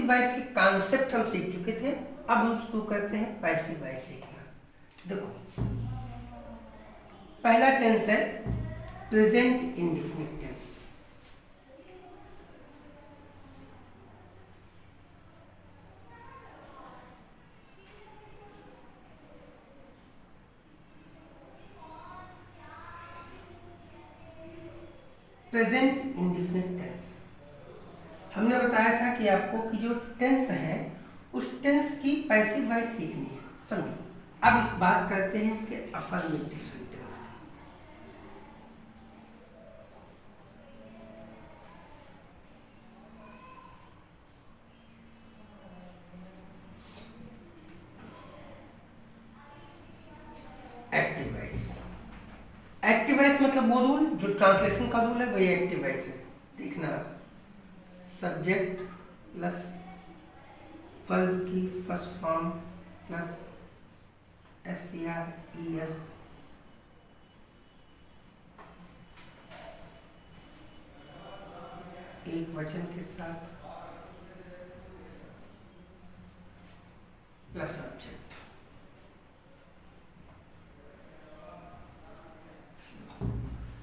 Active voice के concept हम सीख चुके थे। अब हम शुरू करते हैं पैसिव वॉइस सीखना। देखो, पहला टेंस है present indefinite tense. Present indefinite tense हमने बताया था कि आपको कि जो टेंस है उस टेंस की पैसिव वॉइस सीखनी है, समझो। अब इस बात करते हैं इसके अफर्मेटिव सेंटेंस की। एक्टिव वॉइस, एक्टिव वॉइस मतलब वो रूल जो ट्रांसलेशन का रूल है, वही एक्टिव वॉइस है। देखना, सब्जेक्ट प्लस वर्ब की फर्स्ट फॉर्म प्लस SER-ES एक वचन के साथ plus subject.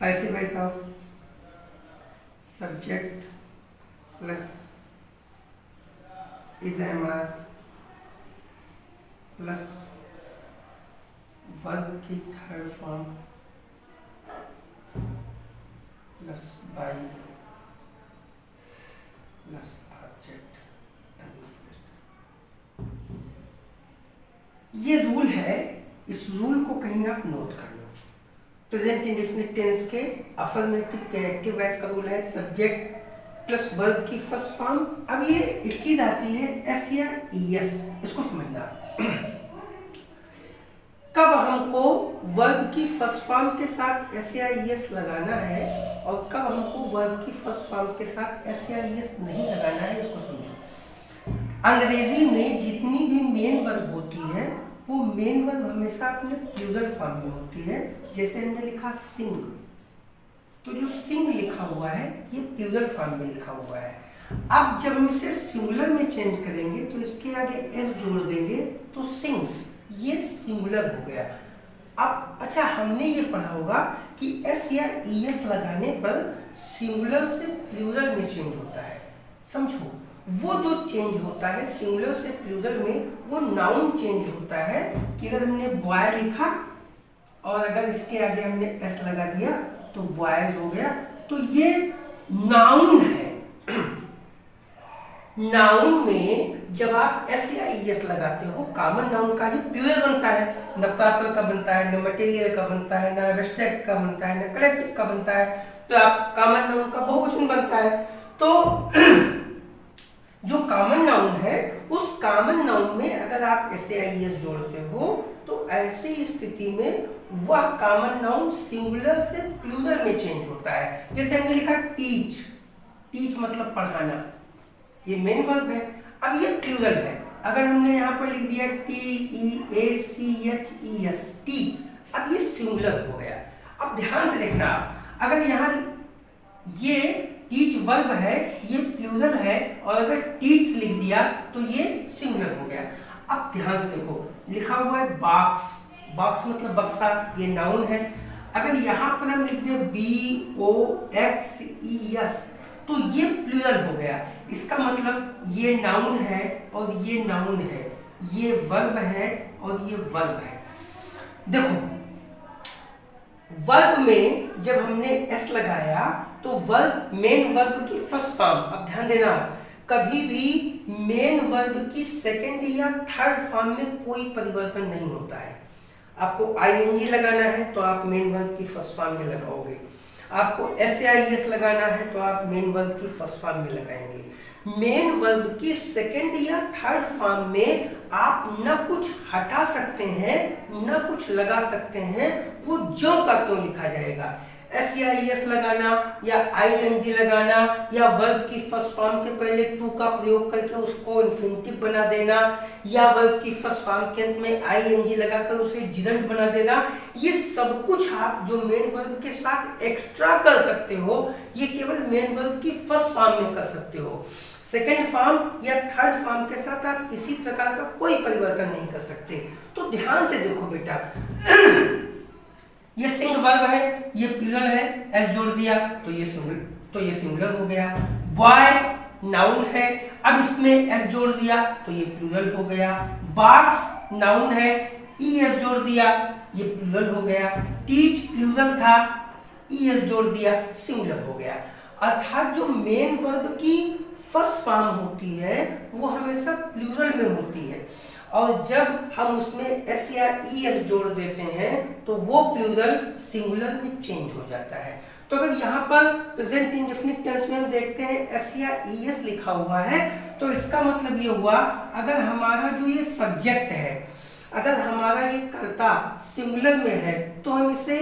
Passive voice of subject plus is MR plus verb की third form plus by plus object. ये रूल है, इस रूल को कहीं आप नोट कर लो। प्रेजेंट इंडेफिनिट टेंस के अफर्मेटिव के एक्टिव वॉइस का रूल है सब्जेक्ट प्लस वर्ब की फर्स्ट फॉर्म। अब ये एक चीज आती है SER-ES, इसको समझना। कब हमको वर्ब की फर्स्ट फॉर्म के साथ SER-ES लगाना है और कब हमको वर्ब की फर्स्ट फॉर्म के साथ SER-ES नहीं लगाना है, इसको समझो। अंग्रेजी में जितनी भी मेन वर्ब होती है वो मेन वर्ब हमेशा अपने प्लूरल फॉर्म में होती है। जैसे हमने लिखा सिंग, तो जो सिंग लिखा हुआ है ये प्लूरल फॉर्म में लिखा हुआ है। अब जब हम इसे सिंगुलर में चेंज करेंगे तो इसके आगे s जोड़ देंगे तो सिंग्स, ये सिंगुलर हो गया। अब अच्छा, हमने ये पढ़ा होगा कि SER-ES लगाने पर सिंगुलर से प्लूरल में चेंज होता है। समझो, वो जो चेंज होता है सिंगुलर से प्लूरल में, वो नाउन चेंज होता है। कि अगर हमने बॉय लिखा और अगर इसके आगे हमने s लगा दिया तो बॉयज हो गया, तो ये नाउन है। नाउन में जब आप SER-ES लगाते हो, कॉमन नाउन का ही प्लूरल बनता है, न प्रॉपर का बनता है, न मटेरियल का बनता है, न एब्स्ट्रैक्ट का बनता है, न कलेक्टिव का बनता है, तो आप कॉमन नाउन का बहुवचन बनता है। तो जो कॉमन नाउन है उस कॉमन नाउन में अगर आप SER-ES जोड़ते हो तो ऐसी स्थिति में वह कॉमन नाउन सिंगुलर से प्लूरल में चेंज होता है। जैसे हमने लिखा टीच, टीच मतलब पढ़ाना, ये मेन वर्ब है। अब ये प्लूरल है। अगर हमने यहाँ पर लिख दिया TEACHES, टीच, अब ये सिंगुलर हो गया। अब ध्यान से देखना, अगर यहाँ ये टीच वर्ब है, ये प्लूरल है, और अगर टीच लिख दिया तो ये सिंगुलर हो गया। अब ध्यान से देखो, लिखा हुआ है बॉक्स, बॉक्स मतलब बक्सा, ये नाउन है। अगर यहाँ पर हम लिख दें BOXES तो ये प्लूरल हो गया। इसका मतलब ये नाउन है और ये नाउन है, ये वर्ब है और ये वर्ब है। देखो, वर्ब में जब हमने s लगाया तो वर्ब मेन वर्ब की फर्स्ट फॉर्म। अब ध्यान देना, कभी भी मेन वर्ब की सेकंड या थर्ड फॉर्म में कोई परिवर्तन नहीं होता है। आपको ING लगाना है तो आप मेन वर्ब की फर्स्ट फॉर्म में लगाओगे, आपको SER-ES लगाना है तो आप मेन वर्ब की फर्स्ट फॉर्म में लगाएंगे। मेन वर्ब की सेकंड या थर्ड फॉर्म में आप न कुछ हटा सकते हैं न कुछ लगा सकते हैं, वो ज्यों का त्यों लिखा जाएगा। SER-ES लगाना या ING लगाना या वर्ब की फर्स्ट फॉर्म के पहले टू का प्रयोग करके उसको इंफिनिटिव बना देना या वर्ब की फर्स्ट फॉर्म के अंत में ING लगाकर उसे जिरंड बना देना, ये सब कुछ आप जो मेन वर्ब के साथ एक्स्ट्रा कर सकते हो, ये केवल मेन वर्ब की फर्स्ट फॉर्म में कर सकते हो। सेकेंड फॉर्म या थर्ड फॉर्म के साथ आप किसी प्रकार का कोई परिवर्तन नहीं कर सकते। तो ध्यान से देखो बेटा, ये सिंग वर्ब है, ये प्लूरल है, एस जोड़ दिया तो ये सिंगुलर हो गया। बॉय नाउन है, अब इसमें एस जोड़ दिया तो ये प्लूरल हो गया। बॉक्स नाउन है, ई एस जोड़ दिया ये प्लूरल हो गया। टीच प्लूरल था, ई एस जोड़ दिया सिंगुलर हो गया। अर्थात जो मेन वर्ब की फर्स्ट फॉर्म होती है वो हमेशा प्लूरल में होती है, और जब हम उसमें एस या ई एस जोड़ देते हैं तो वो प्लूरल सिंगुलर में चेंज हो जाता है। तो अगर यहाँ पर प्रेजेंट इंडेफिनिट टेंस में हम देखते हैं एस या ई एस लिखा हुआ है, तो इसका मतलब ये हुआ अगर हमारा जो ये सब्जेक्ट है, अगर हमारा ये कर्ता सिंगुलर में है तो हम इसे,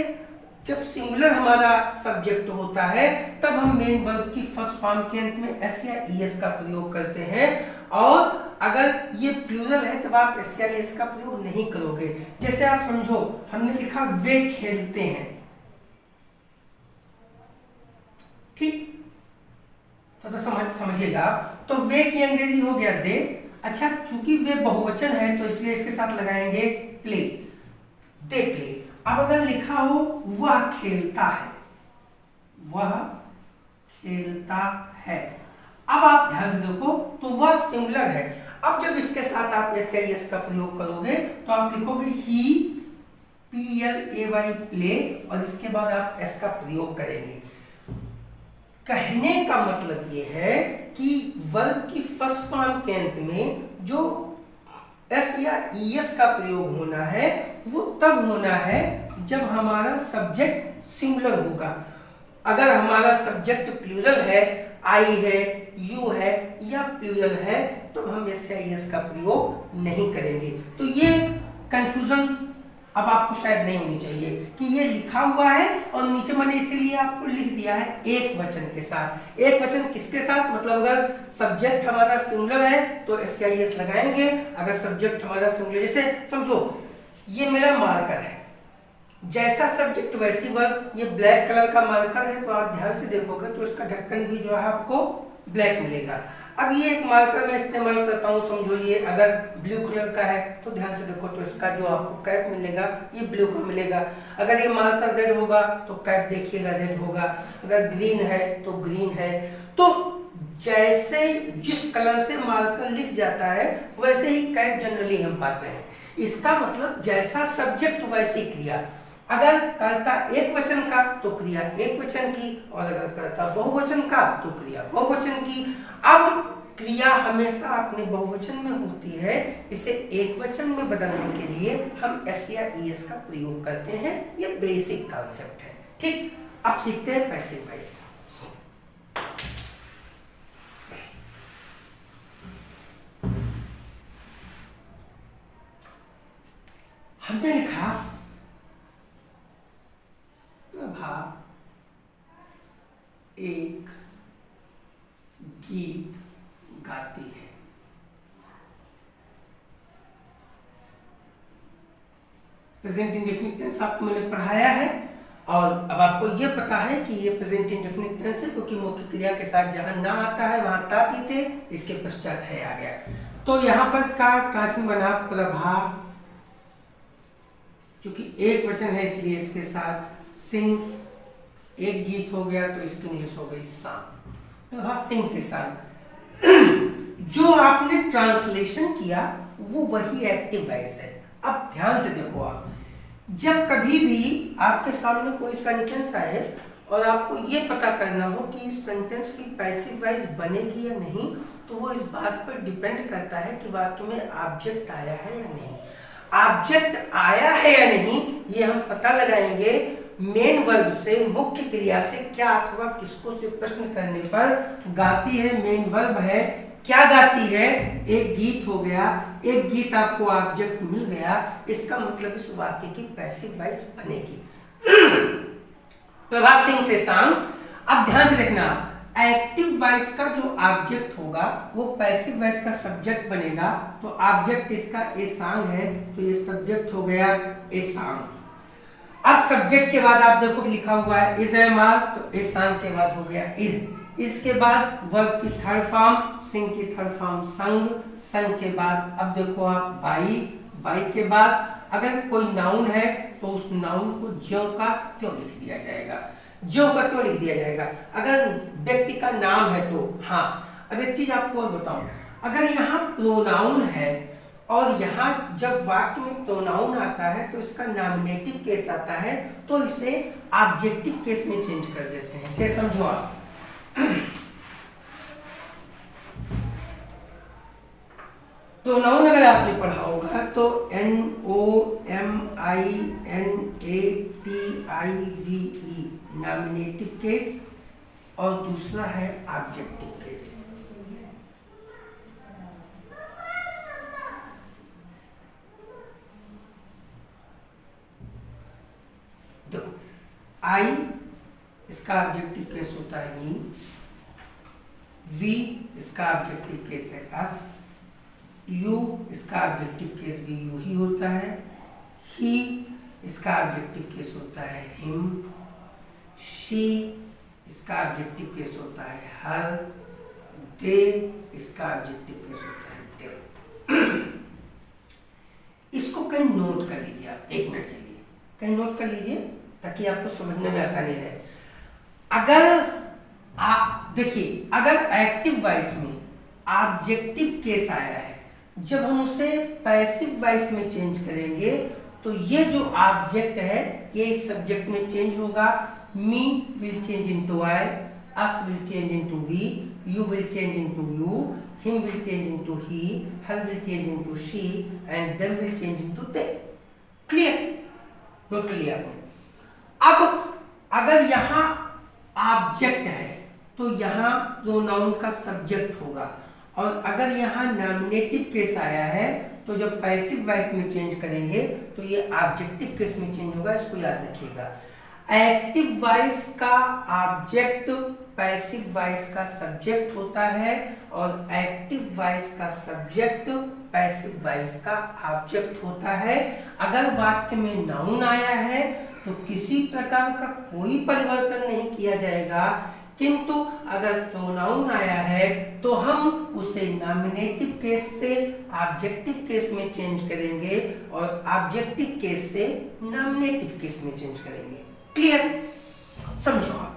जब सिंगुलर हमारा सब्जेक्ट होता है तब हम मेन वर्ब की फर्स्ट फॉर्म के अंत में एस या ई एस का प्रयोग करते हैं, और अगर ये प्लूरल है तब आप एस या ई एस का प्रयोग नहीं करोगे। जैसे आप समझो, हमने लिखा वे खेलते हैं, ठीक, तो समझिएगा आप, तो वे की अंग्रेजी हो गया दे। अच्छा, चूंकि वे बहुवचन है तो इसलिए इसके साथ लगाएंगे प्ले, दे प्ले। अब अगर लिखा हो वह खेलता है, वह खेलता है, अब आप ध्यान से देखो तो वह सिंगुलर है। अब जब इसके साथ आप एस या एस का प्रयोग करोगे तो आप लिखोगे ही, PLAY प्ले, और इसके बाद आप एस का प्रयोग करेंगे। कहने का मतलब ये है कि वर्ब की फर्स्ट फॉर्म के अंत में जो एस या ई एस का प्रयोग होना है वो तब होना है जब हमारा सब्जेक्ट सिंगुलर होगा। अगर हमारा सब्जेक्ट प्लूरल है, आई है, यू है या प्लूरल है, तो हम एस या ई एस का प्रयोग नहीं करेंगे। तो ये कंफ्यूजन अब आपको शायद नहीं होनी चाहिए कि ये लिखा हुआ है और नीचे मैंने इसीलिए आपको लिख दिया है एक वचन के साथ। एक वचन किसके साथ, मतलब अगर सब्जेक्ट हमारा सिंगुलर है तो एस या ई एस लगाएंगे। अगर सब्जेक्ट हमारा सिंगुलर, जैसे समझो ये मेरा मार्कर है, जैसा सब्जेक्ट वैसी वर्ब, ये ब्लैक कलर का मार्कर है तो आप ध्यान से देखोगे तो इसका ढक्कन भी जो है आपको ब्लैक मिलेगा। अब ये एक मार्कर मैं इस्तेमाल करता हूँ, समझो ये अगर ब्लू कलर का है तो ध्यान से देखो तो इसका जो आपको कैप मिलेगा ये ब्लू का मिलेगा। अगर ये मार्कर रेड होगा तो कैप देखिएगा रेड होगा, अगर ग्रीन है तो ग्रीन है। तो जैसे जिस कलर से मार्कर लिख जाता है वैसे ही कैप जनरली हम पाते हैं। इसका मतलब जैसा सब्जेक्ट वैसी क्रिया। अगर कर्ता एक वचन का तो क्रिया एक वचन की, और अगर कर्ता बहुवचन का तो क्रिया बहुवचन की। अब क्रिया हमेशा अपने बहुवचन में होती है, इसे एक वचन में बदलने के लिए हम एस या ई एस का प्रयोग करते हैं। ये बेसिक कॉन्सेप्ट है, ठीक। अब सीखते हैं पैसिव वॉइस। हमने लिखा प्रभा एक गीत गाती है। प्रेजेंट इंडेफिनिट टेंस आपको मैंने पढ़ाया है और अब आपको ये पता है कि ये प्रेजेंट इंडेफिनिट टेंस है, क्योंकि मुख्य क्रिया के साथ जहां ना आता है वहां ताती थे, इसके पश्चात है आ गया। तो यहां पर का ट्रांसलेशन बना प्रभा, क्योंकि एक वचन है इसलिए इसके साथ सिंग्स, एक गीत हो गया तो इसकी इंग्लिश हो गई song, Prabha sings a song. जो आपने ट्रांसलेशन किया वो वही एक्टिव वॉइस है। अब ध्यान से देखो, आप जब कभी भी आपके सामने कोई सेंटेंस आए और आपको ये पता करना हो कि इस सेंटेंस की पैसिव वॉइस बनेगी या नहीं, तो वो इस बात पर डिपेंड करता है कि वाक्य में ऑब्जेक्ट आया है या नहीं। ऑब्जेक्ट आया है या नहीं ये हम पता लगाएंगे मेन वर्ब से, मुख्य क्रिया से, क्या अथवा किसको से प्रश्न करने पर। गाती है मेन वर्ब है, क्या गाती है, एक गीत हो गया, एक गीत आपको ऑब्जेक्ट मिल गया, इसका मतलब इस वाक्य की पैसिव वॉइस बनेगी। प्रभा सिंह से सॉन्ग। अब ध्यान से देखना, एक्टिव वॉइस का जो ऑब्जेक्ट होगा वो पैसिव वॉइस का सब्जेक्ट बनेगा। तो ऑब्जेक्ट इसका ए सॉन्ग है तो ये सब्जेक्ट हो गया ए सॉन्ग। अब सब्जेक्ट के बाद आप देखो लिखा हुआ है इज एम आर, तो एहसान के बाद हो गया इज, इसके बाद वर्ब की थर्ड फॉर्म, सिंग की थर्ड फॉर्म संग, संग के बाद अब देखो आप बाई, बाई के बाद अगर कोई नाउन है तो उस नाउन को ज्यों का त्यों लिख दिया जाएगा, ज्यों का त्यों लिख दिया जाएगा। अगर व्यक्ति का नाम है तो हाँ। अब एक चीज आपको और बताऊं, अगर यहाँ प्रोनाउन है और यहाँ जब वाक्य में प्रोनाउन आता है तो इसका नॉमिनेटिव केस आता है, तो इसे ऑब्जेक्टिव केस में चेंज कर देते हैं। जैसे समझो आप, प्रोनाउन अगर आपने पढ़ा होगा तो NOMINATIVE नॉमिनेटिव केस और दूसरा है ऑब्जेक्टिव केस। देखो आई इसका ऑब्जेक्टिव केस होता है मी, वी इसका ऑब्जेक्टिव केस है अस, यू इसका ऑब्जेक्टिव केस भी यू ही होता है, ही इसका ऑब्जेक्टिव केस होता है हिम, शी इसका ऑब्जेक्टिव केस होता है हर, दे इसका ऑब्जेक्टिव केस होता है देव। इसको कहीं नोट कर लीजिए आप, एक मिनट के लिए कहीं नोट कर लीजिए ताकि आपको समझने में आसानी रहे। अगर आप देखिए, अगर एक्टिव वॉइस में ऑब्जेक्टिव केस आया है, जब हम उसे पैसिव वॉइस में चेंज करेंगे तो ये जो ऑब्जेक्ट है ये इस सब्जेक्ट में चेंज होगा। Me will change into I, us will change into we, you will change into you, him will change into he, her will change into she and them will change into they. Clear? Note कर लिया आपने। अब अगर यहाँ object है तो यहाँ pronoun का सब्जेक्ट होगा, और अगर यहाँ नॉमिनेटिव केस आया है तो जब पैसिव वॉइस में चेंज करेंगे तो ये ऑब्जेक्टिव केस में चेंज होगा। इसको याद रखिएगा। एक्टिव वॉइस का ऑब्जेक्ट पैसिव वॉइस का सब्जेक्ट होता है और एक्टिव वॉइस का सब्जेक्ट पैसिव वॉइस का ऑब्जेक्ट होता है। अगर वाक्य में नाउन आया है तो किसी प्रकार का कोई परिवर्तन नहीं किया जाएगा, किंतु अगर प्रोनाउन आया है तो हम उसे नॉमिनेटिव केस से ऑब्जेक्टिव केस में चेंज करेंगे और ऑब्जेक्टिव केस से नॉमिनेटिव केस में चेंज करेंगे। क्लियर? समझो आप।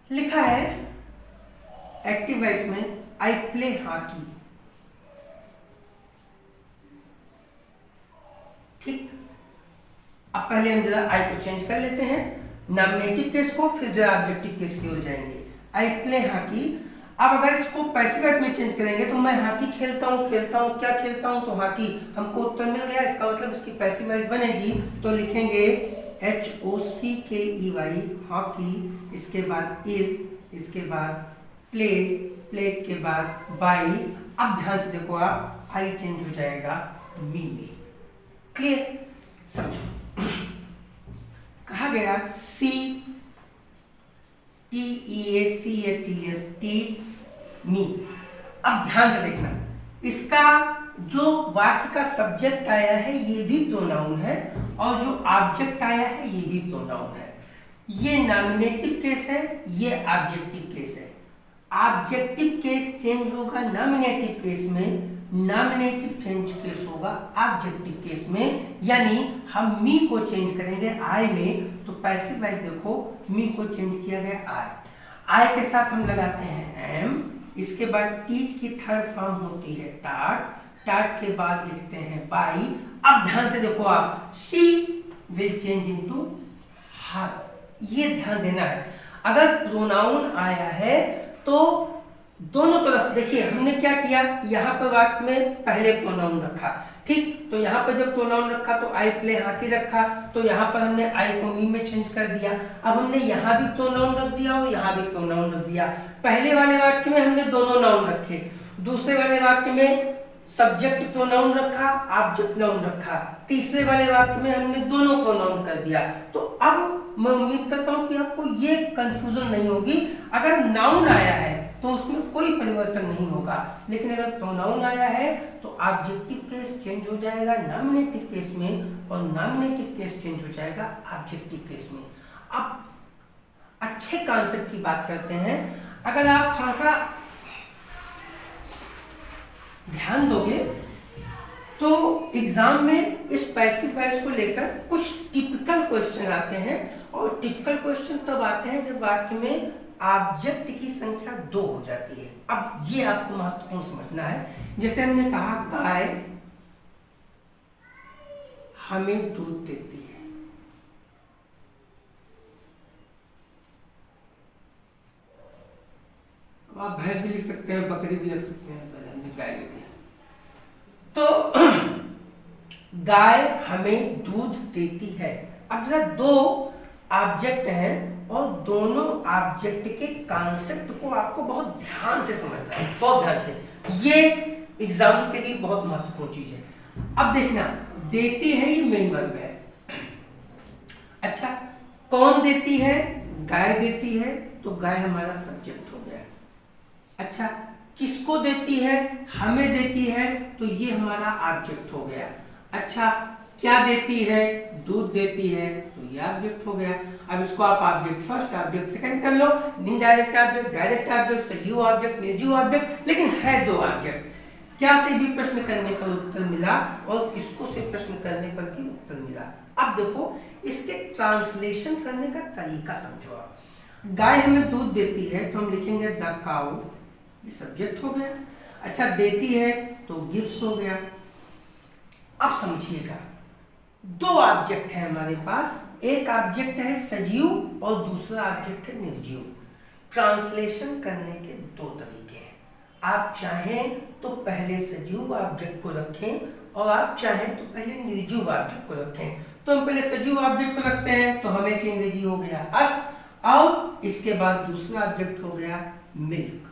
लिखा है एक्टिव वॉइस में आई प्ले हॉकी। ठीक, अब पहले हम जरा आई को चेंज कर लेते हैं, नॉमिनेटिव केस को, फिर जरा ऑब्जेक्टिव केस की ओर जाएंगे। I play hockey. अब अगर इसको पैसिव वॉइस में चेंज करेंगे तो मैं हॉकी खेलता हूँ, क्या खेलता हूँ, तो हॉकी हमको उत्तर मिल गया। इसका मतलब इसकी पैसिव वॉइस बनेगी तो लिखेंगे HOCKEY हॉकी, इसके बाद इज, इसके बाद प्ले, प्लेट के बाद बाई। अब ध्यान से देखो आप, आई चेंज हो जाएगा मी में। क्लियर? समझो। कहा गया CTEACHES टीच मी। अब ध्यान से देखना, इसका जो वाक्य का सब्जेक्ट आया है ये भी प्रोनाउन है और जो ऑब्जेक्ट आया है ये भी प्रोनाउन है। ये नॉमिनेटिव केस है, ये ऑब्जेक्टिव केस है। ऑब्जेक्टिव केस चेंज होगा नॉमिनेटिव केस में, नॉमिनेटिव चेंज केस होगा ऑब्जेक्टिव केस में। यानी हम मी को चेंज करेंगे आई में, तो पैसिव वॉइस देखो मी को चेंज किया गया आई के साथ हम लगाते हैं एम, इसके बाद टीच की थर्ड फॉर्म होती है टाट, टाट के बाद लिखते हैं बाई। अब ध्यान से देखो आप, शी विल चेंज इनटू हर, ये ध्यान देना है। अगर प्रोनाउन आया है तो दोनों तरफ देखिए, हमने क्या किया, यहाँ पर वाक्य में पहले प्रोनाउन रखा, ठीक, तो यहाँ पर जब प्रोनाउन रखा तो आई प्ले हॉकी रखा, तो यहाँ पर हमने आई को मी में चेंज कर दिया। अब हमने यहाँ भी प्रोनाउन रख दिया और यहाँ भी प्रोनाउन रख दिया। पहले वाले वाक्य में हमने दोनों नाउन रखे, दूसरे वाले वाक्य में सब्जेक्ट प्रोनाउन रखा, ऑब्जेक्ट नाउन रखा, तीसरे वाले वाक्य में हमने दोनों प्रोनाउन कर दिया। तो अब मैं उम्मीद करता हूं कि आपको ये कंफ्यूजन नहीं होगी। अगर नाउन आया है तो उसमें कोई परिवर्तन नहीं होगा। लेकिन अगर प्रोनाउन आया है तो ऑब्जेक्टिव केस चेंज हो जाएगा नॉमिनेटिव केस में, और नॉमिनेटिव केस चेंज हो जाएगा ऑब्जेक्टिव केस में। अब अच्छे कॉन्सेप्ट की बात करते हैं। अगर आप थोड़ा सा ध्यान दोगे तो एग्जाम में इस पैसिव वॉइस को लेकर कुछ टिपिकल क्वेश्चन आते हैं, और टिपिकल क्वेश्चन तब आते हैं जब वाक्य में ऑब्जेक्ट की संख्या 2 हो जाती है। अब ये आपको महत्वपूर्ण समझना है। जैसे हमने कहा गाय हमें दूध देती है, आप भैंस भी लिख सकते हैं, बकरी भी लिख सकते हैं, हमने गाय लिख दिया। तो गाय हमें दूध देती है। अब जरा 2 ऑब्जेक्ट हैं और दोनों ऑब्जेक्ट के कॉन्सेप्ट को आपको बहुत ध्यान से समझना है, बहुत ध्यान से। ये एग्जाम के लिए बहुत महत्वपूर्ण चीज है। अब देखना, देती है ये मेन वर्ब है। अच्छा, कौन देती है? गाय देती है, तो गाय हमारा सब्जेक्ट हो गया। अच्छा, किसको देती है? हमें देती है, तो ये हमारा ऑब्जेक्ट हो गया। अच्छा, क्या देती है? दूध देती है, तो ये ऑब्जेक्ट हो गया। अब इसको आप ऑब्जेक्ट फर्स्ट ऑब्जेक्ट सेकंड कर लो, इनडायरेक्ट ऑब्जेक्ट, डायरेक्ट ऑब्जेक्ट, सजीव ऑब्जेक्ट, निर्जीव ऑब्जेक्ट, लेकिन है 2 ऑब्जेक्ट। क्या से भी प्रश्न करने पर उत्तर मिला और इसको से प्रश्न करने पर भी उत्तर मिला। अब देखो इसके ट्रांसलेशन करने का तरीका समझो आप। गाय हमें दूध देती है, तो हम लिखेंगे द काउ, ये सब्जेक्ट हो गया। अच्छा, देती है तो गिफ्ट्स हो गया। अब समझिएगा, 2 ऑब्जेक्ट है हमारे पास, एक ऑब्जेक्ट है सजीव और दूसरा ऑब्जेक्ट है निर्जीव। ट्रांसलेशन करने के 2 तरीके हैं। आप चाहें तो पहले सजीव ऑब्जेक्ट को रखें और आप चाहें तो पहले निर्जीव ऑब्जेक्ट को रखें। तो हम पहले सजीव ऑब्जेक्ट को रखते हैं, तो हमें की अंग्रेजी हो गया अस, और इसके बाद दूसरा ऑब्जेक्ट हो गया milk.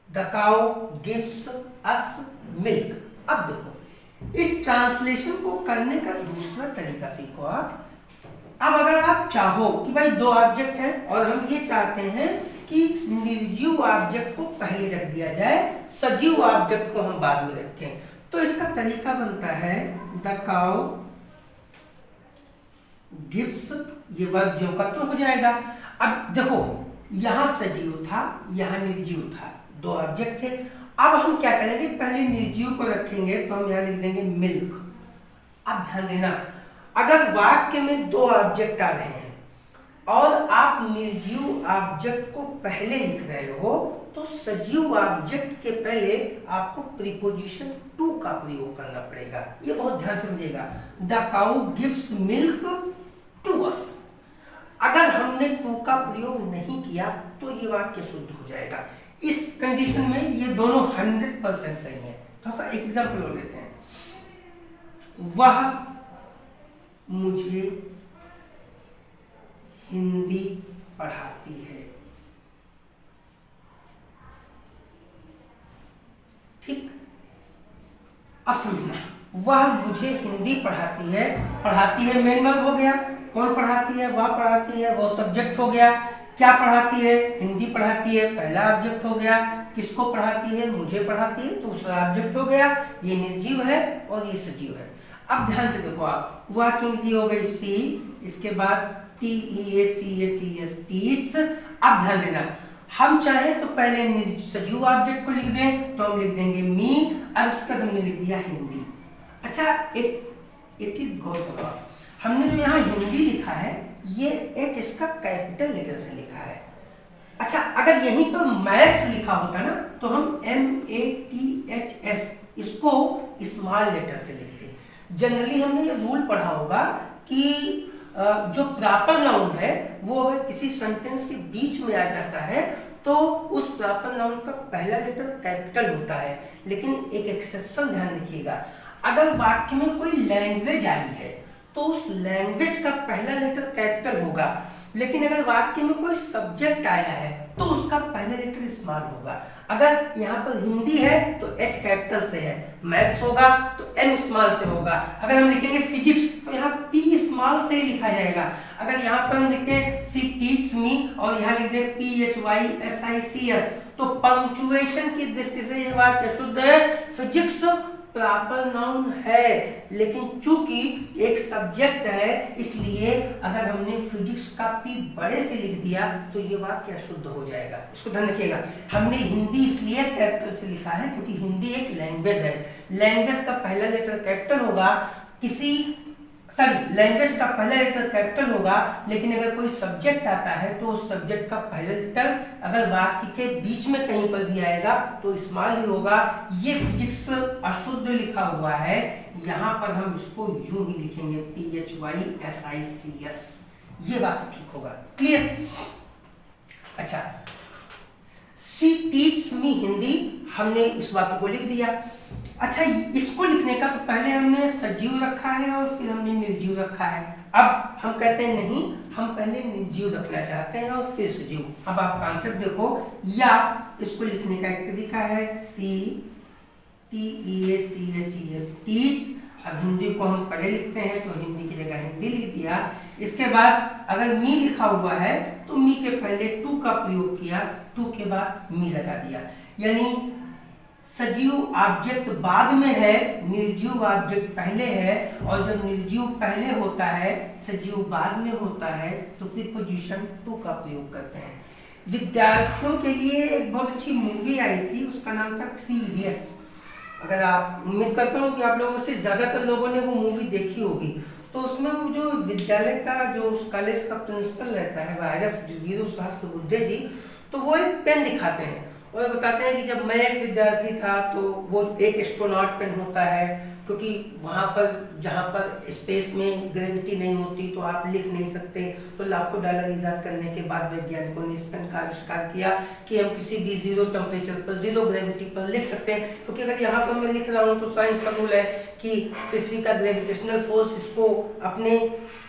The cow gives us milk. अब देखो इस ट्रांसलेशन को करने का दूसरा तरीका सीखो आप। अब अगर आप चाहो कि भाई 2 ऑब्जेक्ट हैं और हम ये चाहते हैं कि निर्जीव ऑब्जेक्ट को पहले रख दिया जाए, सजीव ऑब्जेक्ट को हम बाद में रखें, तो इसका तरीका बनता है द काउ गिव्स, ये वर्ब जो का तो हो जाएगा। अब देखो यहां सजीव था, यहां निर्जीव था, 2 ऑब्जेक्ट थे। अब हम क्या करेंगे, पहले निर्जीव को रखेंगे, तो हम यहां लिख देंगे मिल्क। अब ध्यान देना, अगर वाक्य में 2 ऑब्जेक्ट आ रहे हैं और आप निर्जीव ऑब्जेक्ट को पहले लिख रहे हो, तो सजीव ऑब्जेक्ट के पहले आपको प्रीपोजिशन टू का प्रयोग करना पड़ेगा। ये बहुत ध्यान से समझिएगा। The cow gives milk to us. अगर हमने टू का प्रयोग नहीं किया तो ये वाक्य शुद्ध हो जाएगा। इस कंडीशन में ये दोनों 100% सही है। थोड़ा सा एक एग्जांपल और लेते हैं। वह मुझे हिंदी पढ़ाती है। ठीक, अब समझना, वह मुझे हिंदी पढ़ाती है। पढ़ाती है मेन वर्ब हो गया। कौन पढ़ाती है? वह पढ़ाती है, वो सब्जेक्ट हो गया। क्या पढ़ाती है? हिंदी पढ़ाती है, पहला ऑब्जेक्ट हो गया। किसको पढ़ाती है? मुझे पढ़ाती है, दूसरा ऑब्जेक्ट हो गया। ये निर्जीव है और ये सजीव है। अब ध्यान से देखो आप, वह की हिंदी हो गई सी, इसके बाद TEACHES टीच। अब ध्यान देना, हम चाहे तो पहले सजीव ऑब्जेक्ट को लिख दें, तो हम लिख देंगे मी। अब इसका हमने लिख दिया हिंदी। अच्छा, एक चीज गौर करो, हमने जो यहाँ हिंदी लिखा है ये H इसका कैपिटल लेटर से लिखा है। अच्छा, अगर यहीं पर मैथ्स लिखा होता ना तो हम MATHS इसको स्मॉल लेटर से लिखते। जनरली हमने ये रूल पढ़ा होगा कि जो प्रॉपर नाउन है वो अगर किसी सेंटेंस के बीच में आ जाता है तो उस प्रॉपर नाउन का पहला लेटर कैपिटल होता है। लेकिन एक एक्सेप्शन ध्यान रखिएगा, अगर वाक्य में कोई लैंग्वेज आई है तो उस लैंग्वेज का पहला लेटर कैपिटल होगा, लेकिन अगर वाक्य में कोई सब्जेक्ट आया है तो उसका पहला लेटर स्मॉल होगा। अगर यहाँ पर हिंदी है तो H कैपिटल से है, मैथ्स होगा तो M स्मॉल से होगा। अगर हम लिखेंगे फिजिक्स तो यहाँ P स्मॉल से ही लिखा जाएगा। अगर यहाँ पर हम लिखते हैं सी टीच मी और यहाँ लिख दें PHYSICS तो पंक्चुएशन की दृष्टि से यह वाक्य शुद्ध है। फिजिक्स प्रॉपर नाउन है, लेकिन चूंकि एक सब्जेक्ट है इसलिए अगर हमने फिजिक्स का पी बड़े से लिख दिया तो ये वाक्य अशुद्ध हो जाएगा। इसको ध्यान रखिएगा। हमने हिंदी इसलिए कैपिटल से लिखा है क्योंकि हिंदी एक लैंग्वेज है। लैंग्वेज का पहला लेटर कैपिटल होगा, लैंग्वेज का पहला लेटर कैपिटल होगा, लेकिन अगर कोई सब्जेक्ट आता है तो उस सब्जेक्ट का पहला लेटर अगर वाक्य के बीच में कहीं पर भी आएगा तो स्मॉल ही होगा। ये फिजिक्स अशुद्ध लिखा हुआ है, यहाँ पर हम इसको यूं ही लिखेंगे PHYSICS, ये वाक्य ठीक होगा। क्लियर? अच्छा, शी टीच मी हिंदी, हमने इस वाक्य को लिख दिया। अच्छा, इसको लिखने का तो पहले हमने सजीव रखा है और फिर हमने निर्जीव रखा है। अब हम कहते हैं नहीं, हम पहले निर्जीव रखना चाहते हैं और फिर सजीव। अब आप कॉन्सेप्ट देखो, या इसको लिखने का एक तरीका है CTEACHES, टीच। अब हिंदी को हम पहले लिखते हैं तो हिंदी की जगह हिंदी लिख दिया। इसके बाद अगर मी लिखा हुआ है तो मी के पहले टू का प्रयोग किया, टू के बाद मी लगा दिया। यानी सजीव ऑब्जेक्ट बाद में है, निर्जीव ऑब्जेक्ट पहले है, और जब निर्जीव पहले होता है सजीव बाद में होता है तो प्रीपोजिशन टू का प्रयोग करते हैं। विद्यार्थियों के लिए एक बहुत अच्छी मूवी आई थी, उसका नाम था 3 इडियट्स। अगर आप, उम्मीद करता हूँ कि आप लोगों में से ज्यादातर लोगों ने वो मूवी देखी होगी। तो उसमें वो जो विद्यालय का, जो उस कॉलेज का प्रिंसिपल रहता है वायरस वीरू सहस्त्रबुद्धे जी, तो वो एक पेन दिखाते हैं और बताते हैं कि जब मैं एक विद्यार्थी था तो वो एक एस्ट्रोनॉट पेन होता है, क्योंकि वहाँ पर जहाँ पर स्पेस में ग्रेविटी नहीं होती तो आप लिख नहीं सकते। तो लाखों डॉलर ईजाद करने के बाद वैज्ञानिकों ने इस पेन का आविष्कार किया कि हम किसी भी जीरो टेम्परेचर पर, जीरो ग्रेविटी पर लिख सकते हैं। क्योंकि अगर यहाँ पर मैं लिख रहा हूँ तो साइंस का रूल है कि पृथ्वी का ग्रेविटेशनल फोर्स इसको अपने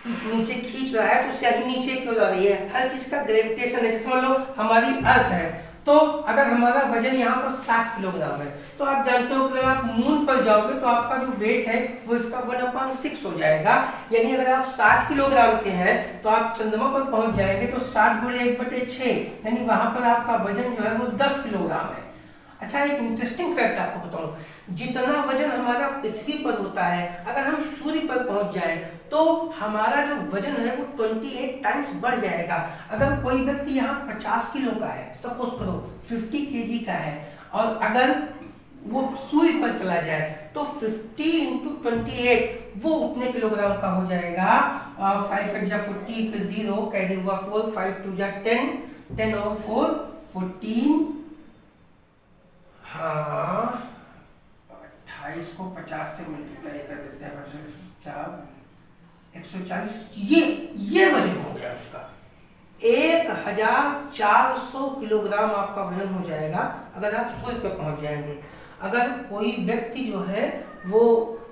नीचे खींच रहा है, तो स्याही नीचे क्यों जा रही है? हर चीज का ग्रेविटेशन है। समझ लो हमारी अर्थ है, तो अगर हमारा वजन यहाँ पर 60 किलोग्राम है तो आप जानते हो कि अगर आप मून पर जाओगे तो आपका जो वेट है वो इसका 1/6 हो जाएगा। यानी अगर आप 60 किलोग्राम के हैं तो आप चंद्रमा पर पहुंच जाएंगे तो 60 × 1/6, यानी वहां पर आपका वजन जो है वो 10 किलोग्राम है। अच्छा, एक इंटरेस्टिंग फैक्ट आपको बताऊं, जितना वजन हमारा पृथ्वी पर होता है अगर हम सूर्य पर पहुंच जाए तो हमारा जो वजन है वो 28 टाइम्स बढ़ जाएगा। अगर कोई व्यक्ति यहाँ 50 किलो का है, सपोज करो 50 केजी का है, और अगर वो सूर्य पर चला जाए तो 50 × 28 वो उतने किलोग्राम का हो जाएगा। 5 × 40 0 कैरी हुआ 4, 5 × 10, 10 और 4 14, हाँ 28 को 50 से मल्टीप्लाई कर देते हैं 140, ये वजन हो गया उसका। 1400 किलोग्राम आपका वजन हो जाएगा अगर आप सूर्य पर पहुंच जाएंगे। अगर कोई व्यक्ति जो है वो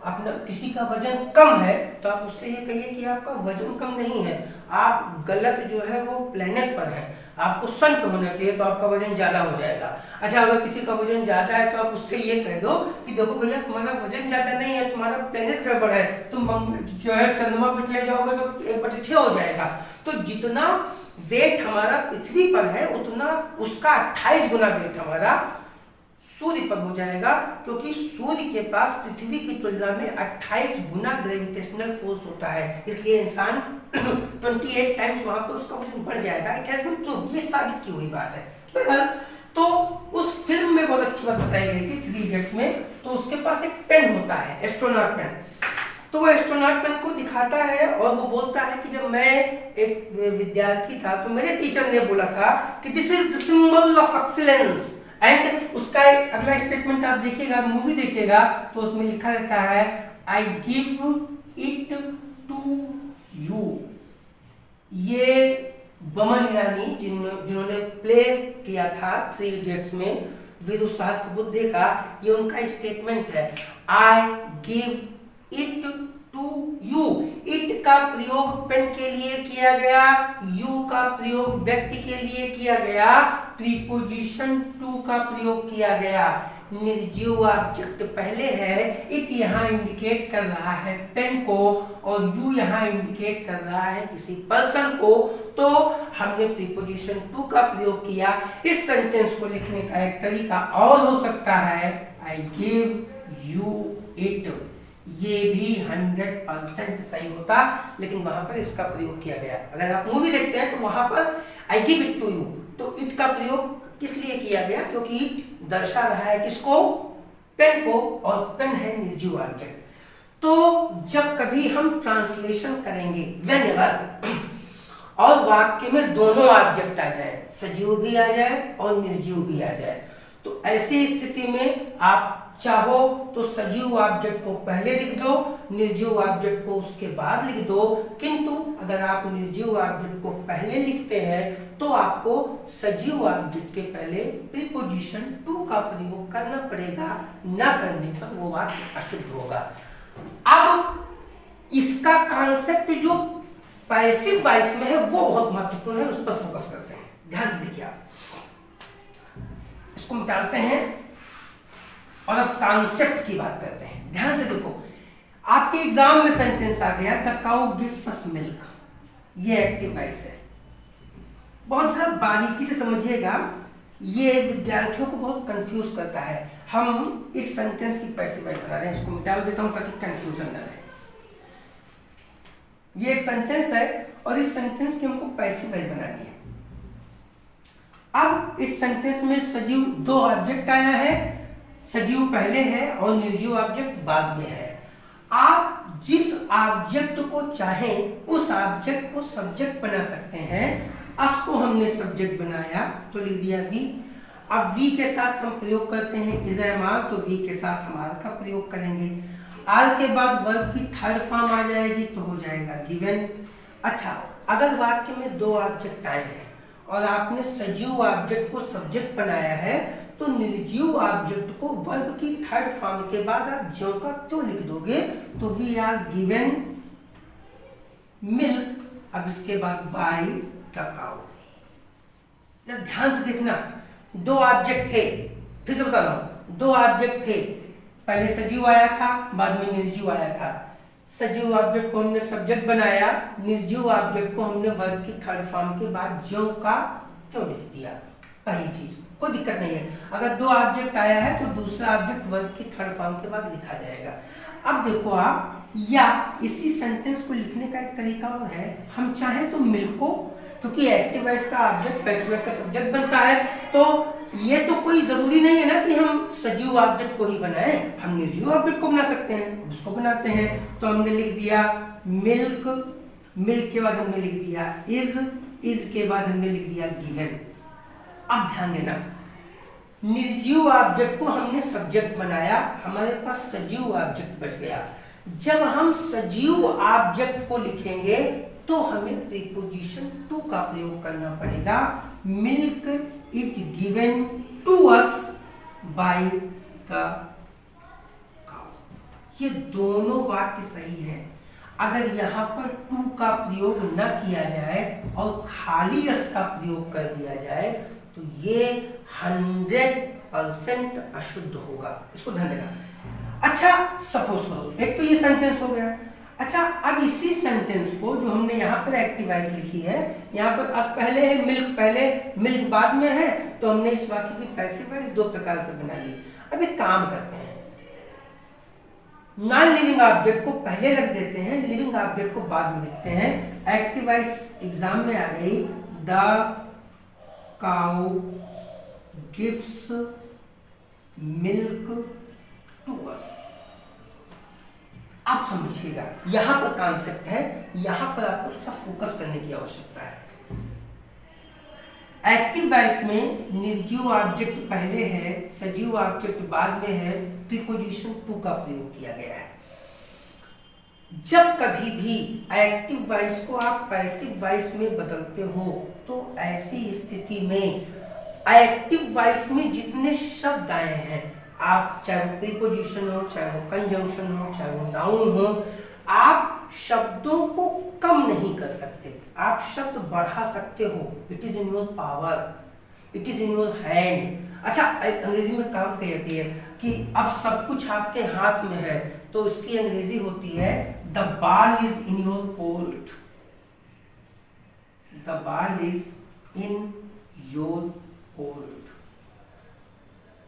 अपना किसी का वजन कम है तो आप उससे ये कहिए कि आपका वजन कम नहीं है, आप गलत जो है वो प्लेनेट पर है, आपको सन पे होना चाहिए तो आपका वजन ज्यादा हो जाएगा। अच्छा, अगर किसी का वजन ज्यादा है तो आप उससे ये कह दो कि देखो भैया तुम्हारा वजन ज्यादा नहीं है, तुम्हारा प्लेनेट गड़बड़ है, तुम जो है चंद्रमा पे चले जाओगे तो 1/6 हो जाएगा। तो जितना वेट हमारा पृथ्वी पर है उतना उसका 28 गुना वेट हमारा सूर्य पर हो जाएगा, क्योंकि सूर्य के पास पृथ्वी की तुलना में 28 गुना ग्रेविटेशनल फोर्स होता है, इसलिए इंसान 28 टाइम्स वहां पर उसका वजन बढ़ जाएगा। ये साबित की हुई बात है। तो उस फिल्म में बहुत अच्छी बात बताई गई थी 3 इडियट्स में। तो उसके पास एक पेन होता है, एस्ट्रोनॉट पेन। तो वो एस्ट्रोनॉट पेन को दिखाता है और वो बोलता है कि जब मैं एक विद्यार्थी था तो मेरे टीचर ने बोला था कि this is the symbol of excellence. And उसका अगला स्टेटमेंट आप देखिएगा, मूवी देखिएगा तो उसमें लिखा रहता है I give it to you. ये बमन ईरानी जिन्होंने प्ले किया था 3 इडियट्स में वीरू सहस्त्रबुद्धे का, ये उनका स्टेटमेंट है, I give it to you. It का प्रयोग पेन के लिए किया गया, यू का प्रयोग व्यक्ति के लिए किया गया, प्रीपोजिशन टू का प्रयोग किया गया। निर्जीव ऑब्जेक्ट पहले है, इट यहाँ इंडिकेट कर रहा है पेन को और यू यहाँ इंडिकेट कर रहा है किसी पर्सन को, तो हमने प्रीपोजिशन टू का प्रयोग किया। इस सेंटेंस को लिखने का एक तरीका और हो सकता है, आई गिव यू इट। ये भी 100% सही होता, लेकिन वहां पर इसका प्रयोग किया गया। अगर आप मूवी देखते हैं तो वहां पर I give it to you, तो इट का प्रयोग किस लिए किया गया? क्योंकि इट दर्शा रहा है किसको? पेन को, और पेन है निर्जीव ऑब्जेक्ट। तो जब कभी हम ट्रांसलेशन करेंगे व्हेनेवर और वाक्य में दोनों ऑब्जेक्ट आ जाए, सजीव भी आ जाए और निर्जीव भी आ जाए, तो ऐसी स्थिति में आप चाहो तो सजीव ऑब्जेक्ट को पहले लिख दो, निर्जीव ऑब्जेक्ट को उसके बाद लिख दो। किंतु अगर आप निर्जीव ऑब्जेक्ट को पहले लिखते हैं तो आपको सजीव ऑब्जेक्ट के पहले प्रीपोजिशन टू का प्रयोग करना पड़ेगा, ना करने पर वो वाक्य अशुद्ध होगा। अब इसका कॉन्सेप्ट जो पैसिव वॉइस में है वो बहुत महत्वपूर्ण है, उस पर फोकस करते हैं। ध्यान से देखिए, आप इसको निकालते हैं और अब कॉन्सेप्ट की बात करते हैं। ध्यान से देखो, आपके एग्जाम में सेंटेंस आ गया the cow gives us milk, ये एक्टिव वॉइस है। बहुत ज्यादा बारीकी से समझिएगा, ये विद्यार्थियों को बहुत कंफ्यूज करता है। हम इस सेंटेंस की पैसिव वॉइस बना रहे हैं, इसको मिटा देता हूं ताकि कंफ्यूजन ना रहे। ये एक सेंटेंस है और इस सेंटेंस की हमको पैसिव वॉइस बनानी है। अब इस सेंटेंस में सजीव दो ऑब्जेक्ट आया है, सजीव पहले है और निर्जीव ऑब्जेक्ट बाद में है। आप जिस ऑब्जेक्ट को चाहें उस ऑब्जेक्ट को सब्जेक्ट बना सकते हैं। अस को हमने सब्जेक्ट बनाया तो लिख दिया वी। अब वी के साथ हम प्रयोग करते हैं इज एम आर, तो वी के साथ हम आर का प्रयोग करेंगे। आर के बाद वर्ब की थर्ड फॉर्म आ जाएगी तो हो जाएगा गिवन। अच्छा, अगर वाक्य में दो ऑब्जेक्ट आए हैं और आपने सजीव ऑब्जेक्ट को सब्जेक्ट बनाया है, तो निर्जीव ऑब्जेक्ट को वर्ब की थर्ड फॉर्म के बाद आप ज्यों का त्यों लिख दोगे, तो वी आर गिवन मिल्क। अब इसके बाद बाय द काउ। ध्यान से देखना, दो ऑब्जेक्ट थे, फिर से बता रहा हूं, दो ऑब्जेक्ट थे, पहले सजीव आया था, बाद में निर्जीव आया था। सजीव ऑब्जेक्ट को हमने सब्जेक्ट बनाया, निर्जीव ऑब्जेक्ट को हमने वर्ब की थर्ड फॉर्म के बाद ज्यों का त्यों लिख दिया। पहली चीज, कोई दिक्कत नहीं है। अगर दो ऑब्जेक्ट आया है तो दूसरा ऑब्जेक्ट वर्ब की थर्ड फॉर्म के बाद लिखा जाएगा। अब देखो आप, या इसी सेंटेंस को लिखने का एक तरीका और है, हम चाहें तो मिल्क को, क्योंकि एक्टिव वॉइस का ऑब्जेक्ट पैसिव वॉइस का सब्जेक्ट बनता है, तो ये तो कोई जरूरी नहीं है ना कि हम सजीव ऑब्जेक्ट को ही बनाएं, हम निर्जीव ऑब्जेक्ट को बना सकते हैं, उसको बनाते हैं। तो हमने लिख दिया मिल्क, मिल्क के बाद हमने लिख दिया इज के बाद हमने लिख दिया गिवन। अब ध्यान देना, निर्जीव ऑब्जेक्ट को हमने सब्जेक्ट बनाया, हमारे पास सजीव ऑब्जेक्ट बच गया। जब हम सजीव ऑब्जेक्ट को लिखेंगे तो हमें प्रीपोजिशन टू का प्रयोग करना पड़ेगा। Milk is given to us by the cow. ये दोनों वाक्य सही है। अगर यहां पर टू का प्रयोग न किया जाए और खाली अस का प्रयोग कर दिया जाए तो ये 100% अशुद्ध होगा। इसको ध्यान देना। अच्छा, सपोज करो, एक तो ये सेंटेंस हो गया। अच्छा, अब इसी सेंटेंस को जो हमने यहाँ पर एक्टिव वॉइस लिखी है, यहाँ पर अस पहले है, मिल्क पहले, मिल्क बाद में है, तो हमने इस वाक्य की पैसिव वॉइस दो प्रकार से बना ली। अब एक काम करते हैं, नॉन लिविंग ऑब्जेक्ट को पहले रख देते हैं, लिविंग ऑब्जेक्ट को बाद में लिखते हैं। एक्टिव वॉइस एग्जाम में आ गई, the cow gives milk to us. आप समझिएगा, यहां पर कॉन्सेप्ट है, यहां पर आपको सब फोकस करने की आवश्यकता है। एक्टिव वॉइस में निर्जीव ऑब्जेक्ट पहले है, सजीव ऑब्जेक्ट बाद में है, प्रीपोजिशन टू का प्रयोग किया गया है। जब कभी भी एक्टिव वॉइस को आप पैसिव वॉइस में बदलते हो तो ऐसी स्थिति में एक्टिव वॉइस में जितने शब्द आए हैं, आप चाहे वो प्रीपोजिशन हो, चाहे वो कंजंक्शन हो, चाहे वो नाउन हो, आप शब्दों को कम नहीं कर सकते, आप शब्द बढ़ा सकते हो। It is in your power, it is in your hand. अच्छा, अंग्रेजी में कहावत कही जाती है कि अब सब कुछ आपके हाथ में है, तो इसकी अंग्रेजी होती है the ball is in your court. The ball is in your court.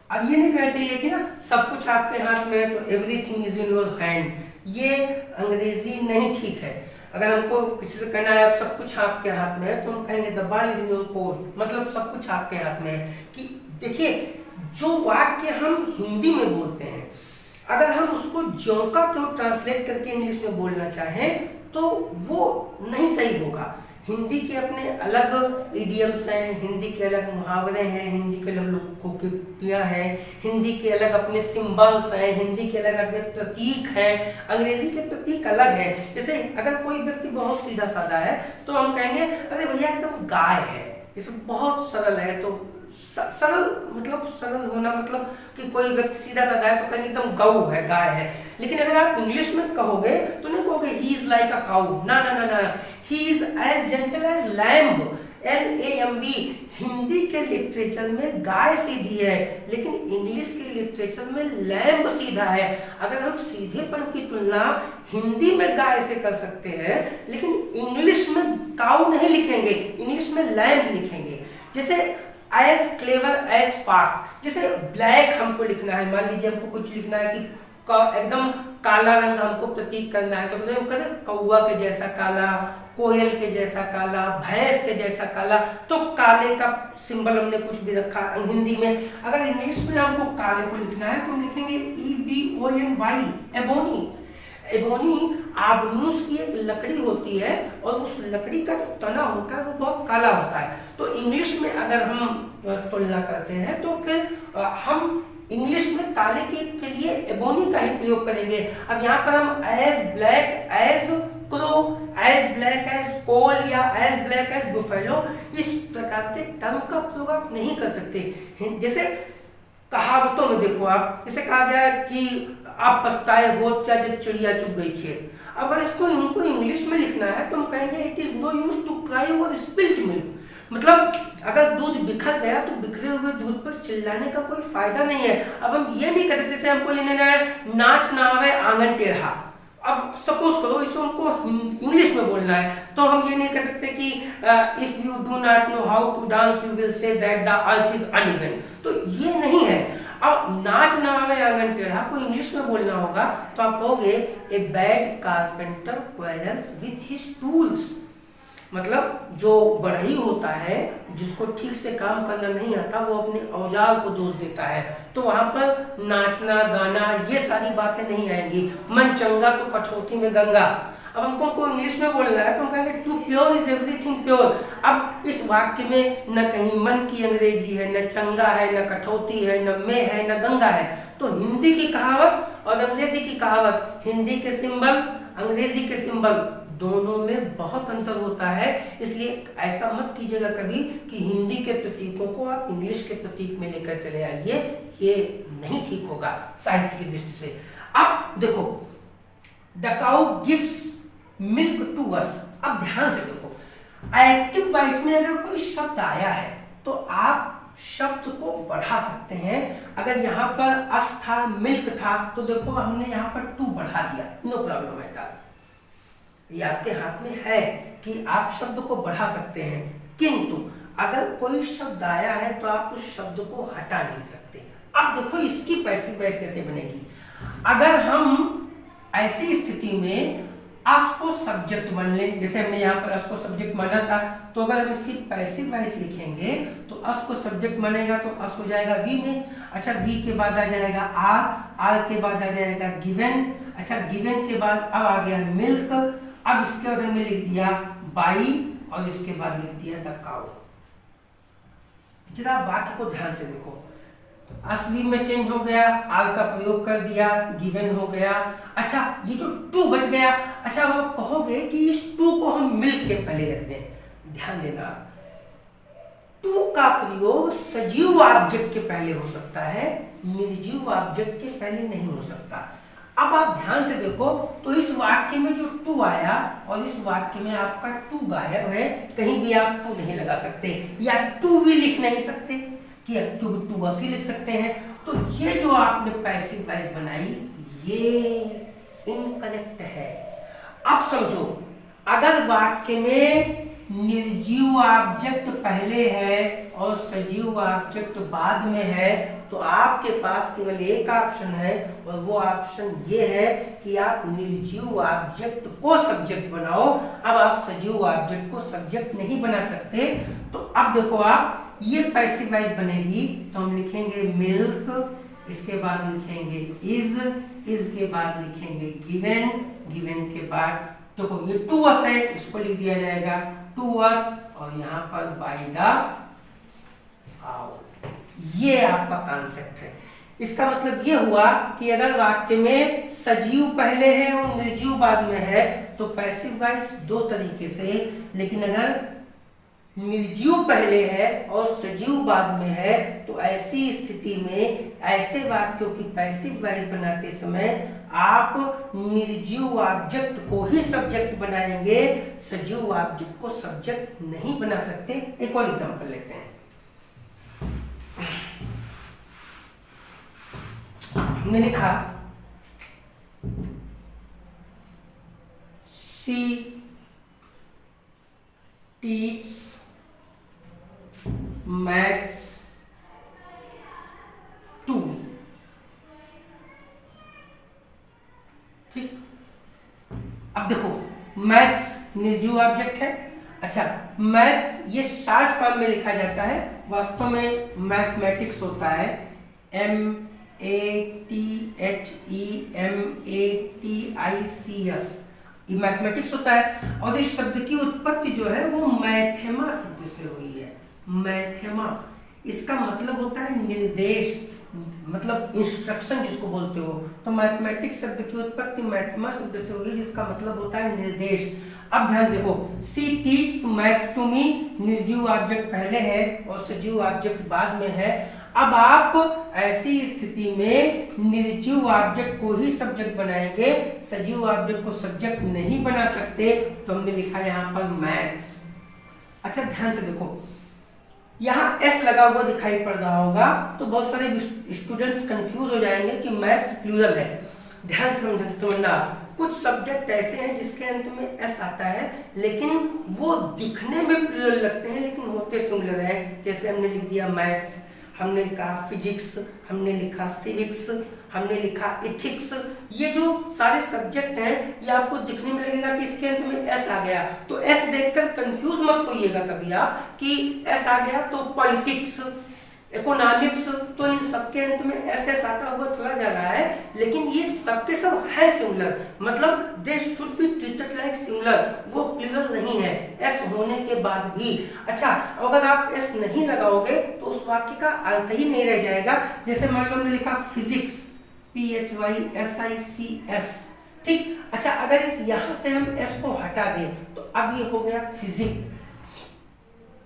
अब ये नहीं कहना चाहिए कि ना सब कुछ आपके हाथ में है तो everything is in your hand, ये अंग्रेजी नहीं ठीक है। अगर हमको किसी से कहना है सब कुछ आपके हाथ में है तो हम कहेंगे the ball is in your court, मतलब सब कुछ आपके हाथ में है। कि देखिए, जो वाक्य हम हिंदी में बोलते हैं अगर हम उसको ज्यों का त्यों ट्रांसलेट करके इंग्लिश में बोलना चाहें तो वो नहीं सही होगा। हिंदी के अपने अलग इडियम्स हैं, हिंदी के अलग मुहावरे हैं, हिंदी के अलग लोकोक्तियाँ हैं, हिंदी के अलग अपने सिंबल्स हैं, हिंदी के अलग अपने प्रतीक हैं, अंग्रेजी के प्रतीक अलग हैं। जैसे अगर कोई व्यक्ति बहुत सीधा साधा है तो हम कहेंगे अरे भैया एकदम गाय है, जैसे बहुत सरल है। तो सरल मतलब सरल होना मतलब कि कोई व्यक्ति सीधा साधा है तो कहेंगे एकदम गऊ है, गाय है। लेकिन अगर आप इंग्लिश में कहोगे तो नहीं कहोगे he is like a cow, ना ना ना ना, he is as gentle as lamb, LAMB। Hindi के लिटरेचर में गाय सीधी है लेकिन इंग्लिश के लिटरेचर में लैम्ब सीधा है। अगर हम सीधेपन की तुलना हिंदी में गाय से कर सकते हैं लेकिन इंग्लिश में काउ नहीं लिखेंगे, इंग्लिश में लैम्ब लिखेंगे। जैसे एज क्लेवर एज फॉक्स, जैसे ब्लैक हमको लिखना है, मान लीजिए हमको कुछ लिखना है कि एकदम काला रंग हमको प्रतीक करना है तो हम करें कौवा के जैसा काला, कोयल के जैसा काला, भैंस के जैसा काला, तो काले का सिंबल हमने कुछ भी रखा हिंदी में। अगर इंग्लिश में हमको काले को लिखना है तो हम लिखेंगे EBONY, एबोनी। एबोनी आबनूस की एक लकड़ी होती है और उस लकड़ी का जो तना होता है वो बहुत काला होता है। तो इंग्लिश में अगर हम तुलना करते हैं तो फिर हम इंग्लिश में काले के लिए एबोनी का ही प्रयोग करेंगे। अब यहाँ पर हम as black as crow, as black as coal या एज ब्लैक एज बुफेलो इस प्रकार के टर्म का प्रयोग आप नहीं कर सकते। जैसे कहावतों में देखो आप, जैसे कहा गया है कि आप पछताए हो क्या जब चिड़िया चुग गई खेत। अगर इसको इनको इंग्लिश में लिखना है तो हम कहेंगे it is no use to cry over spilt milk, मतलब अगर दूध बिखर गया तो बिखरे हुए दूध पर चिल्लाने का कोई फायदा नहीं है। अब हम ये नहीं कर सकते, जैसे हमको ये लेना है नाच ना आवे आंगन टेढ़ा। अब सपोज करो इसको हमको इंग्लिश में बोलना है तो हम ये नहीं कर सकते कि if you do not know how to dance you will say that the earth is uneven, तो ये नहीं है। अब नाच ना आवे आंगन टेढ़ा को इंग्लिश में बोलना होगा तो आप कहोगे a bad carpenter quarrels with his tools, मतलब जो बढ़ई होता है जिसको ठीक से काम करना नहीं आता वो अपने औजार को दोष देता है। तो वहां पर नाचना गाना ये सारी बातें नहीं आएंगी। मन चंगा तो कठौती में गंगा। अब हमको इंग्लिश में बोलना है तो हम कहेंगे to pure is everything pure. अब इस वाक्य में न कहीं मन की अंग्रेजी है, न चंगा है, न कठौती है, न में है, न गंगा है। तो हिंदी की कहावत और अंग्रेजी की कहावत, हिंदी के सिंबल अंग्रेजी के सिंबल दोनों में बहुत अंतर होता है। इसलिए ऐसा मत कीजिएगा कभी कि हिंदी के प्रतीकों को आप इंग्लिश के प्रतीक में लेकर चले आइए, ये नहीं ठीक होगा साहित्य की दृष्टि से। अब देखो the cow gives milk to us. अब ध्यान से देखो, एक्टिव वॉइस में अगर कोई शब्द आया है तो आप शब्द को बढ़ा सकते हैं। अगर यहाँ पर अस था, मिल्क था, तो देखो हमने यहाँ पर टू बढ़ा दिया, नो प्रॉब्लम एट ऑल। ये आपके हाथ में है कि आप शब्द को बढ़ा सकते हैं, किंतु अगर कोई शब्द आया है तो आप उस शब्द को हटा नहीं सकते। अब देखो इसकी पैसिव वॉइस कैसे बनेगी। अगर हम ऐसी स्थिति में अस को सब्जेक्ट मान लें, जैसे हमने यहाँ पर अस को सब्जेक्ट माना था, तो अगर हम इसकी पैसिव वॉइस लिखेंगे तो अस को सब्जेक्ट मानेगा तो अस हो जाएगा वी में। अच्छा, वी के बाद आ जाएगा आर, आर के बाद आ जाएगा गिवन। अच्छा, गिवन के बाद अब आ गया मिल्क। अब इसके बाद हमने लिख दिया बाई और इसके बाद लिख दिया द काउ। जरा वाक्य को ध्यान से देखो, असली में चेंज हो गया, आर का प्रयोग कर दिया, गिवन हो गया। अच्छा, ये जो टू बच गया, अच्छा अब आप कहोगे कि इस टू को हम मिल्क के पहले रख दें। ध्यान देना, टू का प्रयोग सजीव ऑब्जेक्ट के पहले हो सकता है, निर्जीव ऑब्जेक्ट के पहले नहीं हो सकता। अब आप ध्यान से देखो तो इस वाक्य में जो टू आया और इस वाक्य में आपका टू गायब है, कहीं भी आप टू नहीं लगा सकते या टू भी लिख नहीं सकते, कि टू वॉज ही लिख सकते हैं। तो ये जो आपने पैसिव वॉइस बनाई ये इनकरेक्ट है। अब समझो, अगर वाक्य में निर्जीव ऑब्जेक्ट पहले है और सजीव ऑब्जेक्ट बाद में है तो आपके पास केवल एक ऑप्शन है और वो ऑप्शन ये है कि आप निर्जीव ऑब्जेक्ट को सब्जेक्ट बनाओ। अब आप सजीव ऑब्जेक्ट को सब्जेक्ट नहीं बना सकते। तो अब देखो, आप ये पैसिव वॉइस बनेगी तो हम लिखेंगे मिल्क, इसके बाद लिखेंगे इज के बाद लिखेंगे गिवन, गिवन के बाद देखो ये टू अस है, इसको लिख दिया जाएगा टू अस और यहाँ पर बाय द आवर। ये आपका कॉन्सेप्ट है। इसका मतलब ये हुआ कि अगर वाक्य में सजीव पहले है और निर्जीव बाद में है तो पैसिव वॉइस दो तरीके से, लेकिन अगर निर्जीव पहले है और सजीव बाद में है तो ऐसी स्थिति में ऐसे वाक्यों की पैसिव वॉइस बनाते समय आप निर्जीव ऑब्जेक्ट को ही सब्जेक्ट बनाएंगे, सजीव ऑब्जेक्ट को सब्जेक्ट नहीं बना सकते। एक और एग्जांपल लेते हैं। हमने लिखा she teach maths to me. ठीक, अब देखो मैथ्स निर्जीव ऑब्जेक्ट है। अच्छा, मैथ ये शॉर्ट फॉर्म में लिखा जाता है, वास्तव में मैथमेटिक्स होता है MATHEMATICS, ये मैथमेटिक्स होता है। और इस शब्द की उत्पत्ति जो है वो मैथेमा शब्द से हुई है। मैथेमा, इसका मतलब होता है निर्देश, मतलब इंस्ट्रक्शन जिसको बोलते हो। तो मैथमेटिक्स शब्द की उत्पत्ति मैथेमा शब्द से हुई जिसका मतलब होता है निर्देश। अब ध्यान देखो, सी टीच मैथ्स टू मी, निर्जीव ऑब्जेक्ट पहले है और सजीव ऑब्जेक्ट बाद में है। अब आप ऐसी स्थिति में निर्जीव ऑब्जेक्ट को ही सब्जेक्ट बनाएंगे, सजीव ऑब्जेक्ट को सब्जेक्ट नहीं बना सकते। तो हमने लिखा यहाँ पर मैथ्स। अच्छा ध्यान से देखो, यहाँ एस लगा हुआ दिखाई पड़ रहा होगा तो बहुत सारे स्टूडेंट्स कंफ्यूज हो जाएंगे कि मैथ्स प्लूरल है। ध्यान से समझना, कुछ सब्जेक्ट ऐसे हैं जिसके अंत में एस आता है लेकिन वो दिखने में प्लूरल लगते हैं लेकिन होते सिंगुलर हैं। जैसे हमने लिख दिया मैथ्स, हमने लिखा फिजिक्स, हमने लिखा सिविक्स, हमने लिखा इथिक्स। ये जो सारे सब्जेक्ट हैं ये आपको दिखने में लगेगा कि इसके अंत में एस आ गया, तो एस देखकर कंफ्यूज मत होइएगा कभी आप कि एस आ गया तो पॉलिटिक्स, इकोनॉमिक्स, तो इन सबके अंत में एस एस आता हुआ चला जा रहा है, लेकिन ये सबके सब है सिंगुलर, मतलब they should be treated like singular, वो प्लूरल नहीं है एस होने के बाद भी। अच्छा, अगर आप एस नहीं लगाओगे तो उस वाक्य का अर्थ ही नहीं रह जाएगा। जैसे मान लो हमने लिखा फिजिक्स, PHYSICS, ठीक। अच्छा, अगर इस यहां से हम एस को हटा दें तो अब ये हो गया फिजिक्स।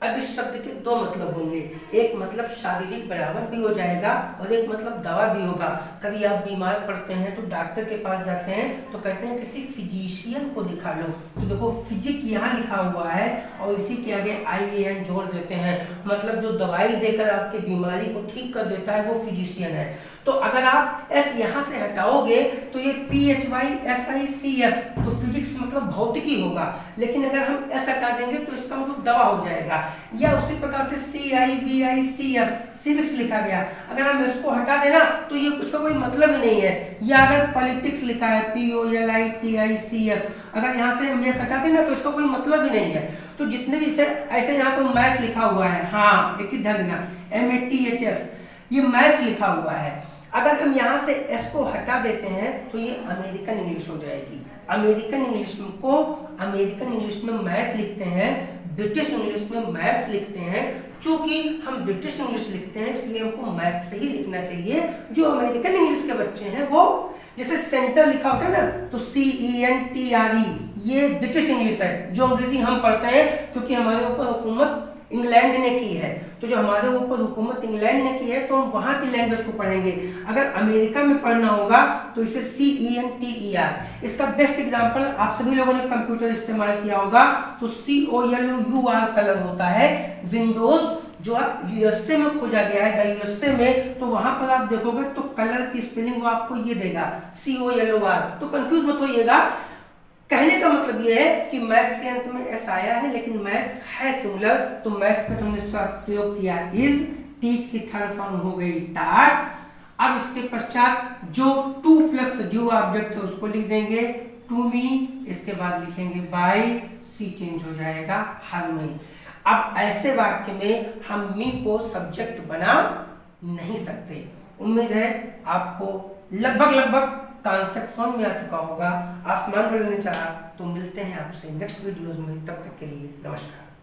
अब इस शब्द के दो मतलब होंगे, एक मतलब शारीरिक बराबर भी हो जाएगा और एक मतलब दवा भी होगा। कभी आप बीमार पड़ते हैं तो डॉक्टर के पास जाते हैं तो कहते हैं किसी फिजिशियन को दिखा लो, तो देखो फिजिक यहाँ लिखा हुआ है और इसी के आगे IAN जोड़ देते हैं, मतलब जो दवाई देकर आपके बीमारी को ठीक कर देता है वो फिजिशियन है। तो अगर आप एस यहाँ से हटाओगे तो ये PHYSICS, तो फिजिक्स मतलब भौतिकी होगा, लेकिन अगर हम एस हटा देंगे तो इसका मतलब दवा हो जाएगा। या उसी प्रकार से CIVICS, सिविक्स लिखा गया, अगर हम इसको हटा देना तो ये उसका कोई मतलब ही नहीं है। या अगर पॉलिटिक्स लिखा है POLITICS, अगर यहाँ से हम एस हटा देना तो इसका कोई मतलब ही नहीं है। तो जितने भी ऐसे यहाँ पर मैथ लिखा हुआ है, हाँ एक चीज ध्यान देना, MATHS, ये मैथ लिखा हुआ है, अगर हम यहाँ से एस को हटा देते हैं तो ये अमेरिकन इंग्लिश हो जाएगी। अमेरिकन इंग्लिश में मैथ लिखते हैं, ब्रिटिश इंग्लिश में मैथ्स लिखते हैं। चूंकि हम ब्रिटिश इंग्लिश लिखते हैं इसलिए हमको मैथ से ही लिखना चाहिए। जो अमेरिकन इंग्लिश के बच्चे हैं वो जैसे सेंटर लिखा होता है ना, तो CENTRE, ये ब्रिटिश इंग्लिश है जो अंग्रेजी हम पढ़ते हैं, क्योंकि हमारे ऊपर हुकूमत इंग्लैंड ने की है। तो जो हमारे ऊपर हुकूमत इंग्लैंड ने की है तो हम वहां की लैंग्वेज को पढ़ेंगे। अगर अमेरिका में पढ़ना होगा तो इसे CENTER। इसका बेस्ट एग्जांपल आप सभी लोगों ने कंप्यूटर इस्तेमाल किया होगा, तो COLUR कलर होता है विंडोज जो यूएसए में खोजा गया है, द यूएसए में, तो वहां पर आप देखोगे तो कलर की स्पेलिंग वो आपको ये देगा COLOR। तो कंफ्यूज मत होइएगा। कहने का मतलब ये है कि मैथ्स के अंत में एस आया है, लेकिन मैथ्स है सिमिलर, तो मैथ्स का तुमने प्रयोग किया इज, टीच की थर्ड फॉर्म हो गई टाट। अब इसके पश्चात जो टू प्लस जो ऑब्जेक्ट है उसको लिख देंगे टू मी, इसके बाद लिखेंगे बाय, सी चेंज हो जाएगा हर में। अब ऐसे वाक्य में हम मी को सब्जेक्ट बना नहीं सकते। उम्मीद है आपको लगभग कॉन्सेप्ट समझ में आ चुका होगा। आसमान बदलने चाहा तो मिलते हैं आपसे नेक्स्ट वीडियोस में, तब तक के लिए नमस्कार।